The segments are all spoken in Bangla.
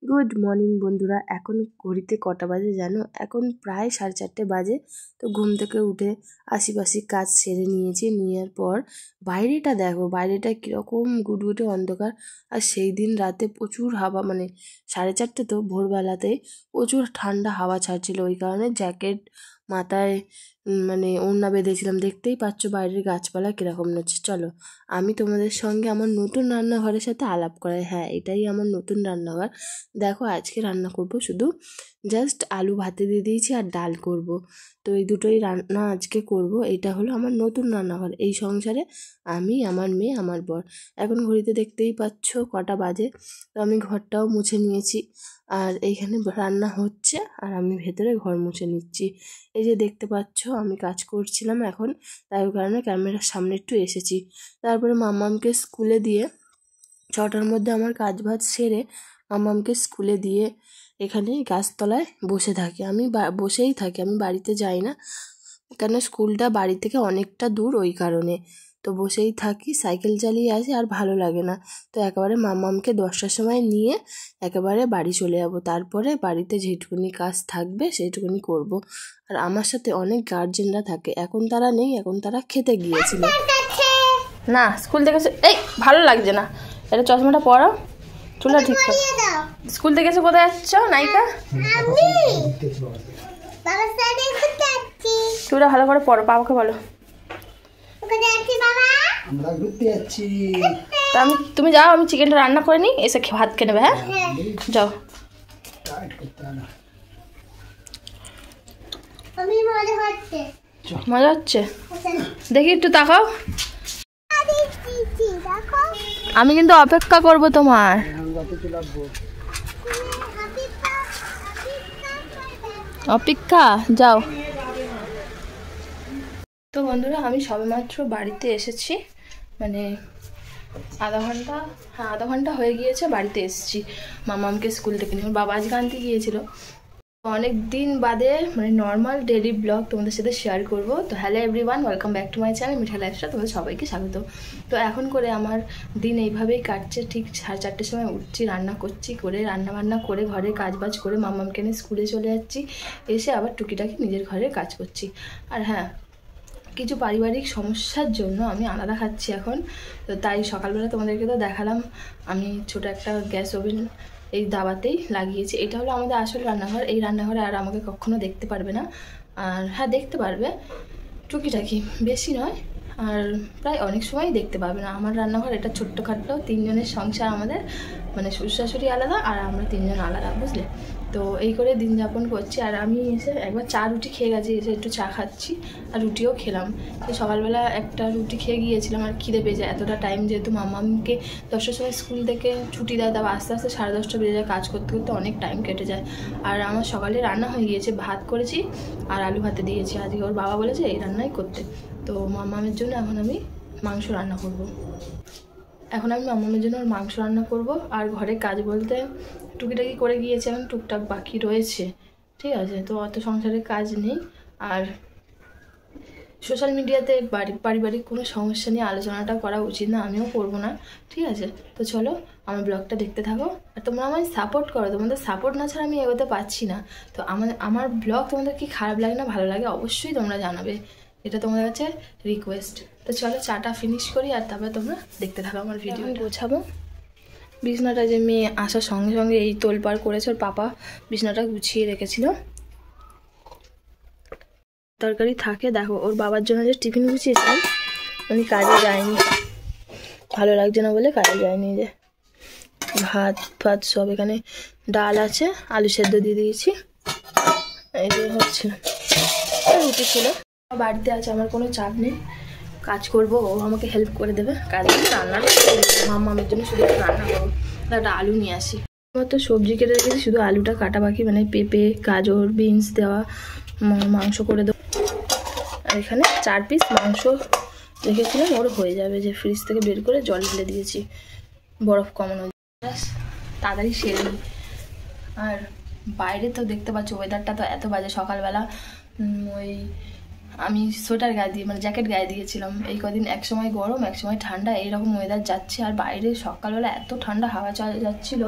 গুড মর্নিং বন্ধুরা। এখন ঘড়িতে কটা বাজে জানো? এখন প্রায় 4:30 বাজে। তো ঘুম থেকে উঠে আশিপাশি কাজ সেরে নিয়েছি। নেওয়ার পর বাইরেটা দেখো, বাইরেটা কীরকম গুটগুটে অন্ধকার। আর সেই দিন রাতে প্রচুর হাওয়া, মানে 4:30 তো ভোরবেলাতে প্রচুর ঠান্ডা হাওয়া ছাড়ছিল। ওই কারণে জ্যাকেট মাথায় মানে ওড়না বেঁধেছিলাম। দেখতেই পাচ্ছ বাইরের গাছপালা কীরকম নড়ছে। চলো আমি তোমাদের সঙ্গে আমার নতুন রান্নাঘরের সাথে আলাপ করাই। হ্যাঁ, এটাই আমার নতুন রান্নাঘর। দেখো আজকে রান্না করব শুধু জাস্ট আলু ভাতে দিয়ে দিয়েছি আর ডাল করব। তো এই দুটোই রান্না আজকে করব। এটা হলো আমার নতুন রান্নাঘর। এই সংসারে আমি, আমার মেয়ে, আমার বর। এখন ঘড়িতে দেখতেই পাচ্ছ কটা বাজে। তো আমি ঘরটাও মুছে নিয়েছি আর এইখানে রান্না হচ্ছে আর আমি ভেতরে ঘর মুছে নিচ্ছি। এই যে দেখতে পাচ্ছ আমি কাজ করছিলাম এখন, তাই ওই কারণে ক্যামেরার সামনে একটু এসেছি। তারপরে মাম্মামকে স্কুলে দিয়ে 6টার মধ্যে আমার কাজ বাজ সেরে মাম্মামকে স্কুলে দিয়ে এখানে গাছতলায় বসে থাকি। আমি বসেই থাকি, আমি বাড়িতে যাই না, কেন স্কুলটা বাড়ি থেকে অনেকটা দূর, ওই কারণে। তো বসেই থাকি, সাইকেল চালিয়ে আসি আর ভালো লাগে না। তো একেবারে মাম্মামকে 10টার সময় নিয়ে একেবারে বাড়ি চলে যাব। তারপরে বাড়িতে যেটুকুনি কাজ থাকবে সেইটুকুনি করব। আর আমার সাথে অনেক গার্জেনরা থাকে। এখন তারা নেই, এখন তারা খেতে গিয়েছিল। না, স্কুল থেকে এই ভালো লাগছে না, এটা চশমাটা পরো, চুলটা ঠিক করো। স্কুল থেকে এসে কোথায় যাচ্ছ নায়িকা? চুলটা ভালো করে পরো, বাবাকে বলো। তুমি যাও, আমি চিকেনটা রান্না করে নিই, এসে ভাত খেয়ে নেবে। হ্যাঁ যাও। মজা হচ্ছে? দেখি একটু তাকাও। আমি কিন্তু অপেক্ষা করব তোমার। অপেক্ষা, যাও। তো বন্ধুরা আমি সবেমাত্র বাড়িতে এসেছি, মানে আধা ঘন্টা হয়ে গিয়েছে বাড়িতে এসেছি মামামকে স্কুল থেকে নিয়ে। বাবা আজকে আনতে গিয়েছিল। অনেক দিন বাদে মানে নর্মাল ডেলি ব্লগ তোমাদের সাথে শেয়ার করব। তো hello everyone, welcome back to my channel মিঠা লাইফস্টাইল। তোমাদের সবাইকে স্বাগত। তো এখন করে আমার দিন এইভাবেই কাটছে। ঠিক 4:30 সময় উঠছি, রান্না করছি, করে রান্নাবান্না করে ঘরের কাজ বাজ করে মামামকে নিয়ে স্কুলে চলে যাচ্ছি। এসে আবার টুকিটাকি নিজের ঘরের কাজ করছি। আর হ্যাঁ, কিছু পারিবারিক সমস্যার জন্য আমি আলাদা খাচ্ছি এখন। তো তাই সকালবেলা তোমাদেরকে তো দেখালাম আমি ছোট একটা গ্যাস ওভেন এই দাবাতেই লাগিয়েছি। এটা হলো আমাদের আসল রান্নাঘর। এই রান্নাঘরে আর আমাকে কখনো দেখতে পারবে না। আর হ্যাঁ, দেখতে পারবে টুকিটাকি, বেশি নয়। আর প্রায় অনেক সময়ই দেখতে পাবে না। আমার রান্নাঘর এটা ছোট্টখাট্টো, 3 জনের সংসার আমাদের, মানে শ্বশুর শাশুড়ি আলাদা আর আমরা 3 জন আলাদা, বুঝলে? তো এই করে দিন যাপন করছি। আর আমি এসে একবার চা রুটি খেয়ে গেছি, এসে একটু চা খাচ্ছি আর রুটিও খেলাম। তো সকালবেলা একটা রুটি খেয়ে গিয়েছিলাম আর খিদে পেয়ে যায় এতটা টাইম, যেহেতু মামামকে 10টার সময় স্কুল থেকে ছুটি দেয়, তারপর আস্তে আস্তে 10:30 বেজে যায়, কাজ করতে করতে অনেক টাইম কেটে যায়। আর আমার সকালে রান্না হয়ে গিয়েছে, ভাত করেছি আর আলু ভাতে দিয়েছি। আজকে ওর বাবা বলেছে এই রান্নাই করতে। তো মামামের জন্য এখন আমি মাংস রান্না করব। এখন আমি মামামের জন্য ওর মাংস রান্না করব। আর ঘরে কাজ বলতে টুকিটাকি করে গিয়েছে, এখন টুকটাক বাকি রয়েছে, ঠিক আছে? তো অত সংসারের কাজ নেই। আর সোশ্যাল মিডিয়াতে পারিবারিক কোনো সমস্যা নিয়ে আলোচনাটা করা উচিত না, আমিও করবো না, ঠিক আছে? তো চলো আমার ব্লগটা দেখতে থাকো আর তোমরা আমায় সাপোর্ট করো। তোমাদের সাপোর্ট না ছাড়া আমি এগোতে পারছি না। তো আমার ব্লগ তোমাদের কি খারাপ লাগে না ভালো লাগে অবশ্যই তোমরা জানাবে, এটা তোমাদের কাছে রিকোয়েস্ট। তো চলো চাটা ফিনিশ করি আর তারপরে তোমরা দেখতে থাকো আমার ভিডিও। গোছাবো বিছনাটা, যে মেয়ে আসার সঙ্গে সঙ্গে এই তোলপাড় করেছে, ওর পাপা বিছনাটা গুছিয়ে রেখেছিল। তরকারি থাকে, দেখো ওর বাবার জন্য যে টিফিন গুছিয়েছিলাম, আমি কাজে যাইনি, ভালো লাগছে না বলে কাজে যাইনি। যে ভাত সব এখানে, ডাল আছে, আলু সেদ্ধ দিয়ে দিয়েছি, এই যে হচ্ছে রুটি ছিল। বাড়িতে আছে, আমার কোনো চাপ নেই, কাজ করবো, ও আমাকে হেল্প করে দেবে কাজে। রান্নাটা মামামের জন্য শুধু একটু রান্না করবো, একটা আলু নিয়ে আসি। আমার তো সবজি কেটে রেখেছি, শুধু আলুটা কাটা বাকি, মানে পেঁপে গাজর বিনস দেওয়া মাংস করে দেবো। আর এখানে 4 পিস মাংস রেখেছিলাম, ওর হয়ে যাবে, যে ফ্রিজ থেকে বের করে জল ঢেলে দিয়েছি বরফ কমানো, তাড়াতাড়ি সেরে নিই। আর বাইরে তো দেখতে পাচ্ছ ওয়েদারটা তো এত বাজে, সকালবেলা ওই আমি সোয়েটার গায়ে দিয়ে মানে জ্যাকেট গায়ে দিয়েছিলাম। এই কদিন এক সময় গরম এক সময় ঠান্ডা এইরকম ওয়েদার যাচ্ছে, আর বাইরে সকালবেলা এত ঠান্ডা হাওয়া যাচ্ছিলো।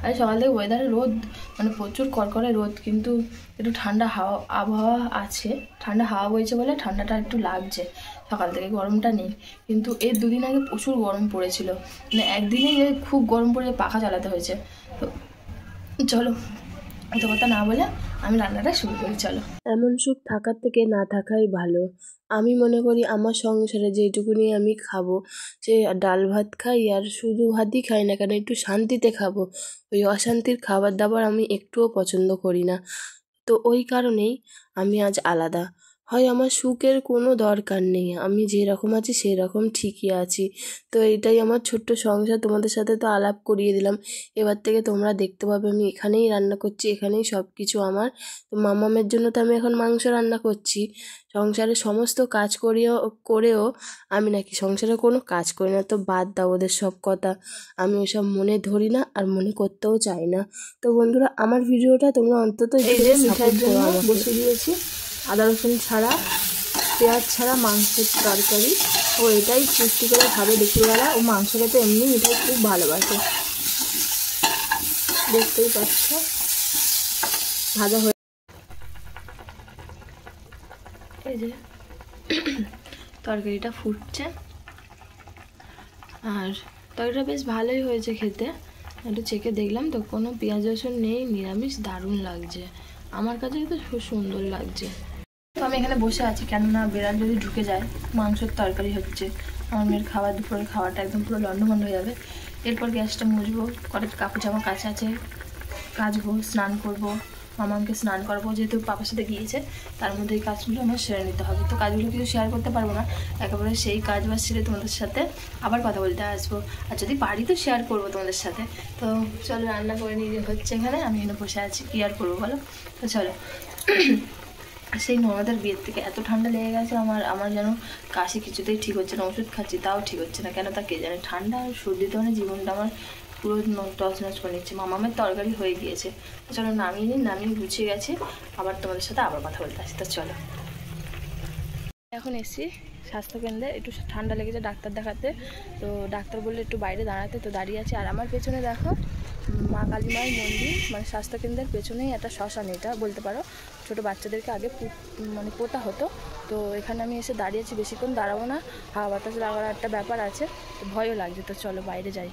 আর সকাল থেকে ওয়েদারে রোদ মানে প্রচুর কড়কড়ে রোদ, কিন্তু একটু ঠান্ডা হাওয়া আবহাওয়া আছে, ঠান্ডা হাওয়া বইছে বলে ঠান্ডাটা একটু লাগছে, সকাল থেকে গরমটা নেই। কিন্তু এর দুদিন আগে প্রচুর গরম পড়েছিল, মানে একদিনেই খুব গরম পড়ে পাখা চালাতে হয়েছে। তো চলো এত কথা না বলে আমি রান্নাটা শুরু করি, চলো। এমন সুখ থাকার থেকে না থাকাই ভালো। আমি মনে করি আমার সংসারে যেটুকুনি আমি খাবো, সে ডাল ভাত খাই আর শুধু ভাতই খাই না কেন, একটু শান্তিতে খাবো। ওই অশান্তির খাবার দাবার আমি একটুও পছন্দ করি না। তো ওই কারণেই আমি আজ আলাদা। হয় আমার সুখের কোনো দরকার নেই, আমি যেরকম আছি সেরকম ঠিকই আছি। তো এইটাই আমার ছোট্ট সংসার, তোমাদের সাথে তো আলাপ করিয়ে দিলাম। এবার থেকে তোমরা দেখতে পাবে আমি এখানেই রান্না করছি, এখানেই সব কিছু আমার। তো মামামের জন্য তো আমি এখন মাংস রান্না করছি। সংসারের সমস্ত কাজ করেও আমি নাকি সংসারে কোনো কাজ করি না। তো বাদ দাও ওদের সব কথা, আমি ওসব মনে ধরি না আর মনে করতেও চাই না। তো বন্ধুরা, আমার ভিডিওটা তোমরা অন্তত এই যে মিঠাইয়ের জন্য বসিয়ে দিয়েছি আদা রসুন ছাড়া পেঁয়াজ ছাড়া মাংসের তরকারি। ও এটাই সৃষ্টি করে খাবে দুপুরবেলা। ও মাংস খেতে এমনি মিঠাই খুব ভালোবাসে, দেখতেই পাচ্ছ ভাজা হয়ে। এই যে তরকারিটা ফুটছে, আর তরকারিটা বেশ ভালোই হয়েছে খেতে। একটু চেখে দেখলাম তো কোনো পেঁয়াজ রসুন নেই, নিরামিষ, দারুণ লাগছে আমার কাছে, তো খুব সুন্দর লাগছে। তো আমি এখানে বসে আছি, কেননা বেড়াল যদি ঢুকে যায়, মাংসের তরকারি হচ্ছে, আমার মেয়ের খাবার দুপুরের খাওয়াটা একদম পুরো লন্ডভন্ড হয়ে যাবে। এরপর গ্যাসটা মুছবো, কটা কাপড় জামা কাচা আছে কাচবো, স্নান করবো, মামাকে স্নান করাবো, যেহেতু পাপার সাথে গিয়েছে তার মধ্যে এই কাজগুলো আমার সেরে নিতে হবে। তো কাজগুলো কিছু শেয়ার করতে পারবো না, একেবারে সেই কাজ বাজ সেরে তোমাদের সাথে আবার কথা বলতে আসবো, আর যদি পারি তো শেয়ার করবো তোমাদের সাথে। তো চলো রান্না করে নিয়ে হচ্ছে এখানে, আমি এখানে বসে আছি, কী আর করবো বলো। তো চলো। সেই ননদের বিয়ের থেকে এত ঠান্ডা লেগে গেছে আমার যেন কাশি কিছুতেই ঠিক হচ্ছে না, ওষুধ খাচ্ছি তাও ঠিক হচ্ছে না, কেন তা কে জানে। ঠান্ডা আর সর্দিতে মানে জীবনটা আমার পুরো টসনস করে নিচ্ছে। মামামের তরকারি হয়ে গিয়েছে, তো চলো নামিয়ে গুছিয়ে গেছে, আবার তোমাদের সাথে আবার কথা বলতে আসি। তো চলো, এখন এসছি স্বাস্থ্যকেন্দ্রে, একটু ঠান্ডা লেগেছে ডাক্তার দেখাতে। তো ডাক্তার বললে একটু বাইরে দাঁড়াতে, তো দাঁড়িয়ে আছে। আর আমার পেছনে দেখো মা কালী মায়ের মন্দির, মানে স্বাস্থ্যকেন্দ্রের পেছনেই একটা শ্মশান, এটা বলতে পারো ছোটো বাচ্চাদেরকে আগে মানে পোতা হতো। তো এখানে আমি এসে দাঁড়িয়েছি, বেশিক্ষণ দাঁড়াবো না, হাওয়া বাতাস লাগার একটা ব্যাপার আছে, তো ভয়ও লাগছে। তো চলো বাইরে যাই।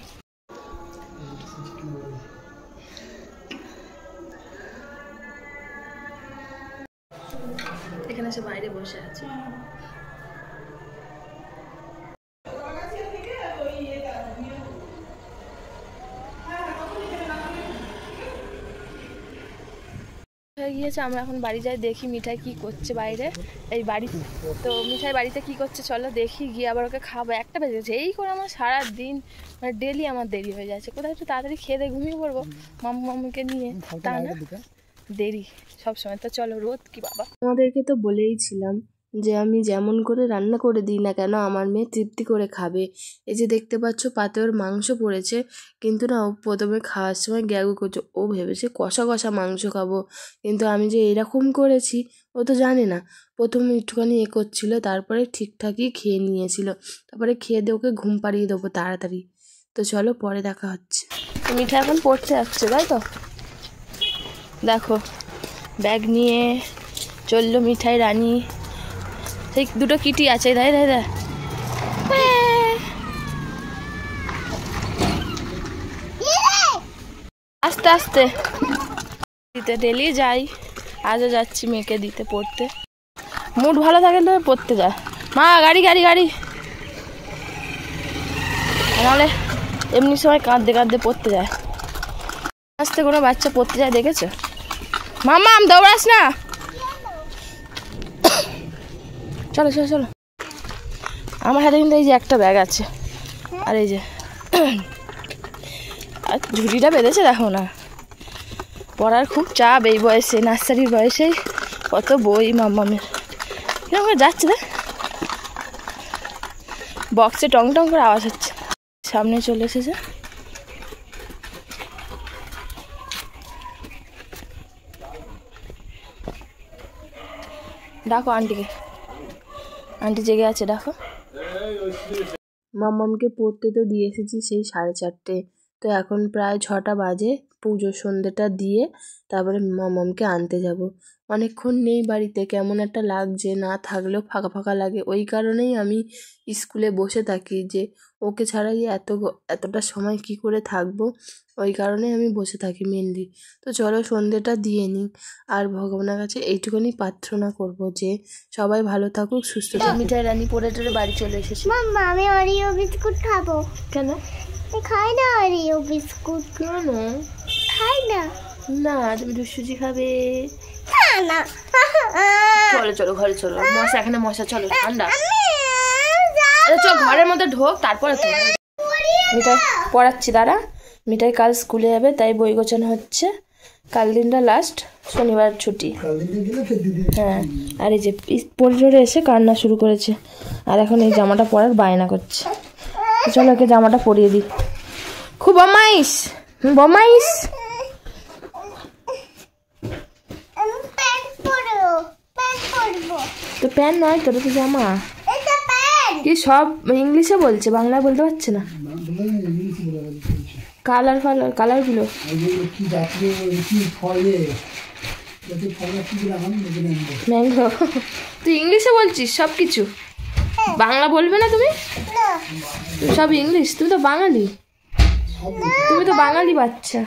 এখানে এসে বাইরে বসে আছি। হয়ে গিয়েছে, আমরা এখন বাড়ি যাই, দেখি মিঠাই কি করছে বাইরে এই বাড়ি। তো মিঠাই বাড়িতে কি করছে চলো দেখি, গিয়ে আবার ওকে খাবো। 1টা বেজে গেছে, এই করে আমার সারা দিন মানে ডেলি আমার দেরি হয়ে যাচ্ছে। কোথায় একটু তাড়াতাড়ি খেয়ে দিয়ে ঘুমিয়ে পড়বো মামুকে নিয়ে, তা না দেরি সবসময়। তো চলো, রোদ কি বাবা। তোমাদেরকে তো বলেইছিলাম যে আমি যেমন করে রান্না করে দিই না কেন আমার মেয়ে তৃপ্তি করে খাবে। এই যে দেখতে পাচ্ছ পাতে ওর মাংস পড়েছে, কিন্তু না ও প্রথমে খাওয়ার সময় গ্যাগু করছে, ও ভেবেছে কষা কষা মাংস খাবো, কিন্তু আমি যে এরকম করেছি ও তো জানে না। প্রথমে একটুখানি করছিল, তারপরে ঠিকঠাকই খেয়ে নিয়েছিল, তারপরে খেয়ে দিয়ে ওকে ঘুম পাড়িয়ে দেবো তাড়াতাড়ি। তো চলো পরে দেখা হচ্ছে। মিঠাই এখন পড়তে যাচ্ছে তাই তো, দেখো ব্যাগ নিয়ে চললো মিঠাই রানী। সেই দুটো কিটি আছে, তাই তাই তাই আস্তে আস্তে দিতে ডেলি যাই, আজও যাচ্ছি মেয়েকে দিতে পড়তে। মুড ভালো থাকে তো পড়তে যায়। মা গাড়ি গাড়ি গাড়ি, নাহলে এমনি সময় কাঁদতে কাঁদতে পড়তে যায়। আস্তে কোনো বাচ্চা পড়তে যায় দেখেছো? মাম্মাম দৌড়াস না, চলো চলো চলো। আমার হাতে কিন্তু এই যে একটা ব্যাগ আছে, আর এই যে আর ঝুড়িটা বেঁধেছে দেখো না। পড়ার খুব চাপ এই বয়সে, নার্সারির বয়সেই কত বই মাম্মামের। কিরকম করে যাচ্ছে দেখ, বক্সে টং টং করে আওয়াজ হচ্ছে। সামনে চলে এসেছে, ডাকো আন্টিকে। আন্টি জেগে আছে, দেখো। মাম্মামকে পড়তে তো দিয়ে এসেছি সেই 4:30, তো এখন প্রায় 6টা বাজে। পুজোর সন্ধ্যেটা দিয়ে তারপরে মাম্মামকে আনতে যাব। অনেকক্ষণ নেই বাড়িতে, কেমন একটা লাগছে, না থাকলেও ফাঁকা ফাঁকা লাগে। ওই কারণেই আমি স্কুলে বসে থাকি, যে ওকে ছাড়াই এতটা সময় কি করে থাকবো, ওই কারণেই আমি বসে থাকি মেনলি। তো চলো সন্ধ্যেটা দিয়ে নিই, আর ভগবানের কাছে এইটুকুনি প্রার্থনা করব যে সবাই ভালো থাকুক, সুস্থ থাকুক। মিঠাই রানী পড়ে টরে বাড়ি চলে এসেছি। মাম্মা আমি অরিও বিস্কুট খাবো। কেন? আমি খাই না অরিও বিস্কুট। কেন? খাই না। না, তুমি দুষ্টুজি খাবে। না চলো চলো ঘরে চলো, মশা এখানে মশা, চলো ঠান্ডা। আরে চল ঘরের মধ্যে ঢোক, তারপরে তো মিঠাই পড়াচ্ছি, দাঁড়া। মিঠাই কাল স্কুলে যাবে, তাই বই গোছানো হচ্ছে। কাল দিনটা লাস্ট, শনিবার ছুটি। হ্যাঁ, আর এই যে পরে এসে কান্না শুরু করেছে, আর এখন এই জামাটা পরার বায়না করছে। চলো ওকে জামাটা পরিয়ে দিই। খুব বমাইস বমাইস। আমি প্যান্ট পরবো, প্যান্ট পরবো। তো প্যান্ট নয়, তোর তো জামা। এটা প্যান্ট। কি সব ইংলিশে বলছে, বাংলায় বলতে পারছে না। কালার কালারগুলো ম্যাঙ্গো। তুই ইংলিশে বলছিস সব কিছু, বাংলা বলবে না তুমি? তুমি সব ইংলিশ, তুমি তো বাঙালি, তুমি তো বাঙালি বাচ্চা।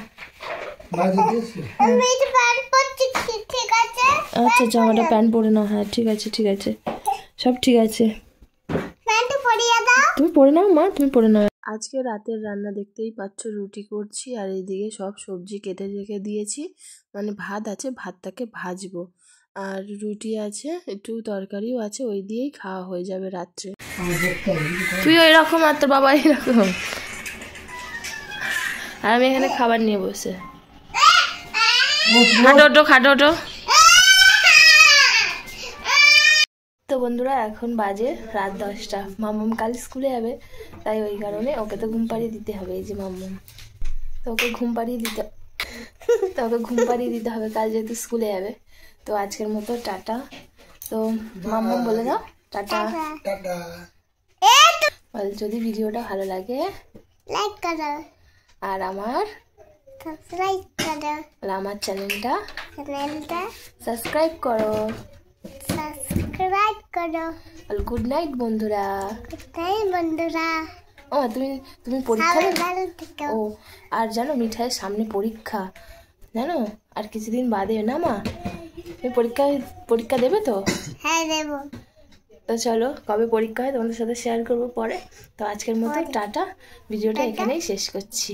আমি এটা প্যান্ট পরছি, ঠিক আছে? আচ্ছা জামাটা প্যান্ট পরে নাও। হ্যাঁ ঠিক আছে ঠিক আছে, সব ঠিক আছে। প্যান্ট পরিয়ে দাও। তুমি পরে নাও মা, তুমি পরে নাও। আজকে রাতের রান্না দেখতেই পাচ্ছ, রুটি করছি, আর এইদিকে সব সবজি কেটে রেখে দিয়েছি। মানে ভাত আছে, ভাতটাকে ভাজবো, আর রুটি আছে, একটু তরকারিও আছে, ওই দিয়েই খাওয়া হয়ে যাবে রাত্রে। তুই ওই রকম আর তোর বাবা এরকম, আর আমি এখানে খাবার নিয়ে বসে। খাটো ওটো। তো বন্ধুরা এখন বাজে রাত 10টা। মাম্মাম কাল স্কুলে যাবে, তাই ওই কারণে ওকে তো ঘুম পাড়িয়ে দিতে হবে। এই যে মাম্মাম, তো ওকে ঘুম পাড়িয়ে দিতে হবে কাল যেহেতু স্কুলে যাবে। তো আজকের মতো টাটা। তো মাম্মাম বলে দাও টাটা। যদি ভিডিওটা ভালো লাগে লাইক করো আর আমার সাবস্ক্রাইব করো, আমার চ্যানেলটা সাবস্ক্রাইব করো। গুড নাইট বন্ধুরা। তাই বন্ধুরা, ও তুমি পরীক্ষা দেবে? ভালো থেকো। ও আর জানো মিঠাইয়ের সামনে পরীক্ষা, জানো আর কিছুদিন বাদে না মা, তুমি পরীক্ষা দেবে তো? হ্যাঁ দেবো। তো চলো কবে পরীক্ষা হয় তোমাদের সাথে শেয়ার করবো পরে। তো আজকের মতো টাটা, ভিডিওটা এখানেই শেষ করছি।